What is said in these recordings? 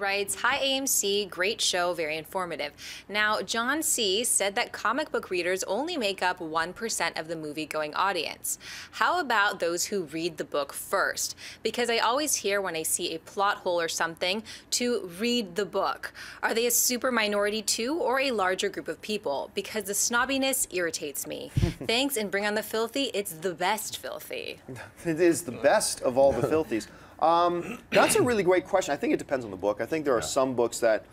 Writes, "Hi AMC, great show, very informative." Now, John C. said that comic book readers only make up 1% of the movie-going audience. How about those who read the book first? Because I always hear when I see a plot hole or something to read the book. Are they a super minority too, or a larger group of people? Because the snobbiness irritates me. Thanks, and bring on the filthy. It's the best filthy. It is the best of all the filthies. That's a really great question. I think it depends on the book. I think there are some books that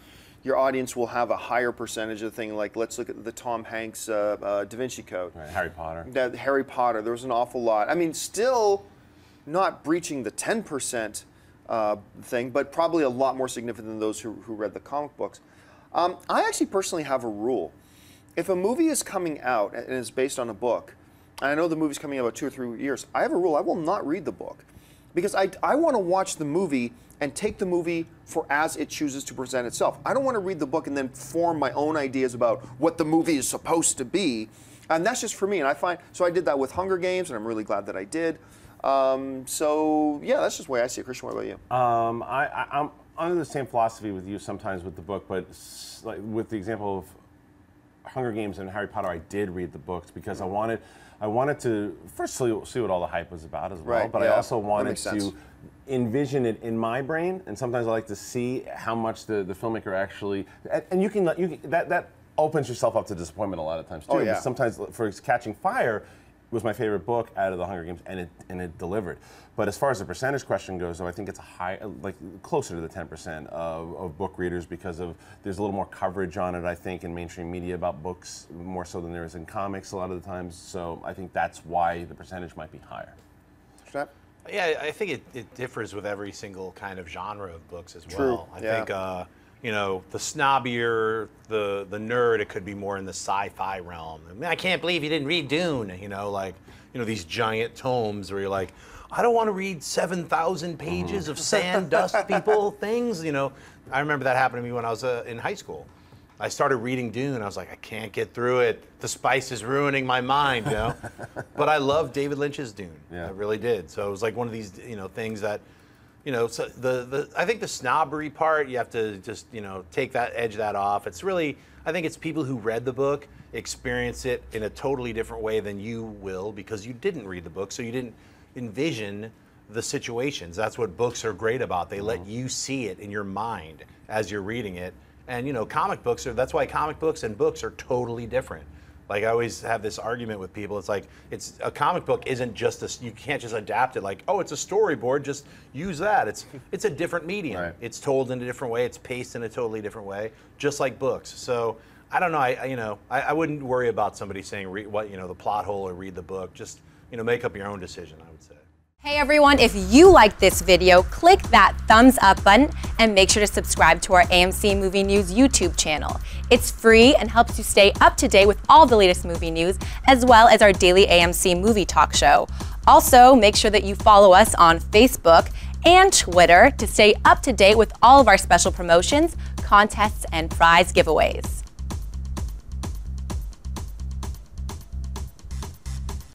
your audience will have a higher percentage of the thing. Like, let's look at the Tom Hanks Da Vinci Code. Right, Harry Potter. Harry Potter, there was an awful lot. I mean, still not breaching the 10% thing, but probably a lot more significant than those who read the comic books. I actually personally have a rule. If a movie is coming out and is based on a book, and I know the movie's coming out about 2 or 3 years, I have a rule. I will not read the book. Because I want to watch the movie and take the movie for as it chooses to present itself. I don't want to read the book and then form my own ideas about what the movie is supposed to be. And that's just for me. And so I did that with Hunger Games, and I'm really glad that I did. So yeah, that's just the way I see it. Christian, what about you? I'm under the same philosophy with you sometimes with the book, but like with the example of Hunger Games and Harry Potter, I did read the books because I wanted to first see what all the hype was about as well, but I also wanted to envision it in my brain, and sometimes I like to see how much the filmmaker actually, and you can that opens yourself up to disappointment a lot of times too. Oh, yeah. Sometimes, for Catching Fire was my favorite book out of the Hunger Games, and it delivered. But as far as the percentage question goes, though, I think it's closer to the 10% of book readers because there's a little more coverage on it, I think, in mainstream media about books, more so than there is in comics a lot of the times. So I think that's why the percentage might be higher. Strap? Yeah, I think it differs with every single kind of genre of books as True. well. I think you know, the snobbier, the nerd, it could be more in the sci-fi realm. I mean, I can't believe you didn't read Dune. You know, like, you know, these giant tomes where you're like, I don't want to read 7,000 pages of sand, dust, people, things. You know, I remember that happened to me when I was in high school. I started reading Dune. I was like, I can't get through it. The spice is ruining my mind, you know. But I love David Lynch's Dune. Yeah. I really did. So it was like one of these, you know, things that, you know, so I think the snobbery part, you have to just, you know, edge that off. It's really, I think it's people who read the book experience it in a totally different way than you will because you didn't read the book, so you didn't envision the situations. That's what books are great about. They let you see it in your mind as you're reading it. And, you know, comic books that's why comic books and books are totally different. Like, I always have this argument with people. It's like, a comic book isn't just you can't just adapt it like, oh, it's a storyboard, just use that. It's a different medium. Right. It's told in a different way. It's paced in a totally different way, just like books. So I don't know. I wouldn't worry about somebody saying the plot hole or read the book. Just, you know, make up your own decision, I would say. Hey everyone, if you liked this video, click that thumbs up button and make sure to subscribe to our AMC Movie News YouTube channel. It's free and helps you stay up to date with all the latest movie news, as well as our daily AMC movie talk show. Also, make sure that you follow us on Facebook and Twitter to stay up to date with all of our special promotions, contests, and prize giveaways.